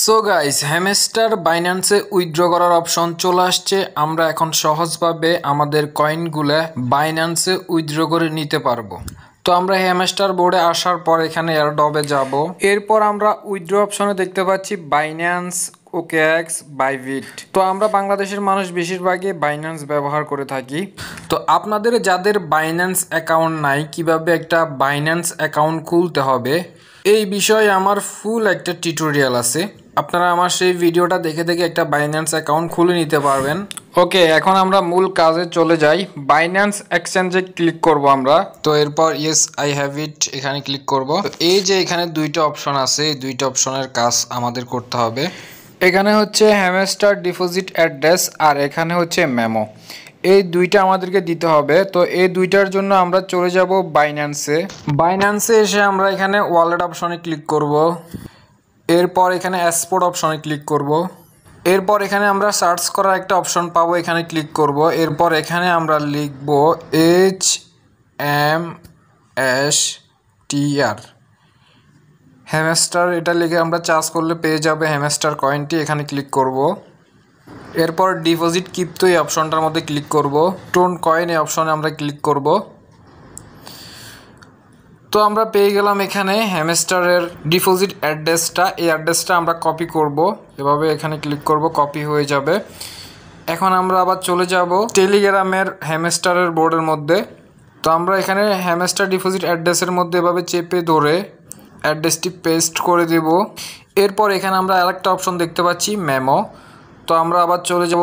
So guys, hamster বাইন্যান্সে withdraw করার option চলে আসছে। আমরা এখন সহজভাবে আমাদের কয়েনগুলো বাইন্যান্সে উইথড্র করে নিতে পারবো। তো আমরা হ্যামস্টার বোর্ডে আসার পর এখানে এয়ারড্রপে যাব। এরপর আমরা উইথড্র অপশনে দেখতে পাচ্ছি বাইন্যান্স, ওকেএক্স, বাইবিট। তো আমরা বাংলাদেশের মানুষ বেশিরভাগই বাইন্যান্স ব্যবহার করে থাকি। তো আপনাদের যাদের বাইন্যান্স অ্যাকাউন্ট নাই, কিভাবে একটা বাইন্যান্স অ্যাকাউন্ট খুলতে হবে এই বিষয়ে আমার ফুল একটা টিউটোরিয়াল আছে। আপনারা আমার সেই ভিডিওটা দেখে দেখে একটা বাইন্যান্স অ্যাকাউন্ট খুলে নিতে পারবেন। ওকে, এখন আমরা মূল কাজে চলে যাই। বাইন্যান্স এক্সচেঞ্জে ক্লিক করব আমরা। তো এরপর ইয়েস আই হ্যাভ ইট এখানে ক্লিক করব। এই যে এখানে দুইটা অপশন আছে, এই দুইটা অপশনের কাজ আমাদের করতে হবে। এখানে হচ্ছে হ্যামস্টার ডিপোজিট অ্যাড্রেস আর এখানে হচ্ছে মেমো। এই দুইটা আমাদেরকে দিতে হবে। তো এই দুইটার জন্য আমরা চলে যাব বাইন্যান্সে এসে আমরা এখানে ওয়ালেট অপশনে ক্লিক করব। এরপর এখানে এক্সপোর্ট অপশনে ক্লিক করব। এরপর এখানে আমরা সার্চ করার একটা অপশন পাবো, এখানে ক্লিক করব। এরপর এখানে আমরা লিখব HMSTR হ্যামস্টার। এটা লিখে আমরা চার্জ করলে পেয়ে যাবে হ্যামস্টার কয়েনটি। এখানে ক্লিক করব। এরপর ডিপোজিট ক্রিপ্টো এই অপশনটার মধ্যে ক্লিক করব। টোন কয়েন এই অপশনে আমরা ক্লিক করব। তো আমরা পেয়ে গেলাম এখানে হ্যামস্টারের ডিপোজিট অ্যাড্রেসটা। এই অ্যাড্রেসটা আমরা কপি করব। এভাবে এখানে ক্লিক করব, কপি হয়ে যাবে। এখন আমরা আবার চলে যাব টেলিগ্রামের হ্যামস্টারের বোর্ডের মধ্যে। তো আমরা এখানে হ্যামস্টার ডিপোজিট অ্যাড্রেসের মধ্যে এভাবে চেপে ধরে অ্যাড্রেসটি পেস্ট করে দেব। এরপর এখানে আমরা আরেকটা অপশন দেখতে পাচ্ছি মেমো। তো আমরা আবার চলে যাব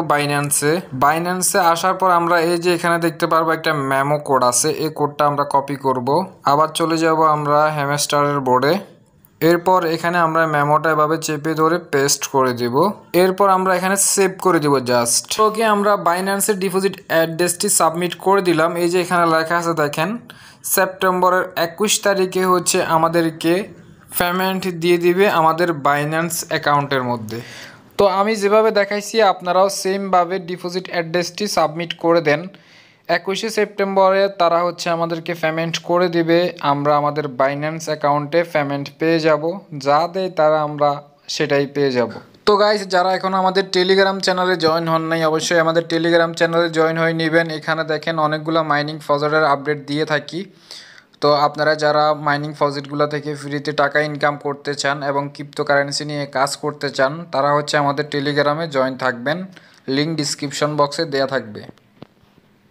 বাইন্যান্সে আসার পর আমরা এই যে এখানে দেখতে পারবো একটা মেমো কোড আছে, এই কোডটা আমরা কপি করব। আবার চলে যাব আমরা হ্যামস্টারের বোর্ডে। এরপর এখানে আমরা মেমোটা এভাবে চেপে ধরে পেস্ট করে দেব। এরপর আমরা এখানে সেভ করে দেব জাস্ট। ওকে, আমরা বাইন্যান্সের ডিপোজিট অ্যাড্রেসটি সাবমিট করে দিলাম। এই যে এখানে লেখা আছে দেখেন, সেপ্টেম্বরের 21 তারিখে হচ্ছে আমাদেরকে পেমেন্ট দিয়ে দিবে আমাদের বাইন্যান্স অ্যাকাউন্টের মধ্যে। তো আমি যেভাবে দেখাইছি আপনারাও সেমভাবে ডিপোজিট অ্যাড্রেসটি সাবমিট করে দেন। 21শে সেপ্টেম্বরে তারা হচ্ছে আমাদেরকে পেমেন্ট করে দিবে। আমরা আমাদের বাইন্যান্স অ্যাকাউন্টে পেমেন্ট পেয়ে যাব। যা দেয় তারা আমরা সেটাই পেয়ে যাব। তো গাইস, যারা এখন আমাদের টেলিগ্রাম চ্যানেলে জয়েন হন নাই, অবশ্যই আমাদের টেলিগ্রাম চ্যানেলে জয়েন হয়ে নেবেন। এখানে দেখেন অনেকগুলো মাইনিং প্রজেক্টের আপডেট দিয়ে থাকি। তো আপনারা যারা মাইনিং প্রজেক্টগুলো থেকে ফ্রিতে টাকা ইনকাম করতে চান এবং ক্রিপ্টোকারেন্সি নিয়ে কাজ করতে চান, তারা হচ্ছে আমাদের টেলিগ্রামে জয়েন থাকবেন। লিঙ্ক ডিসক্রিপশন বক্সে দেওয়া থাকবে।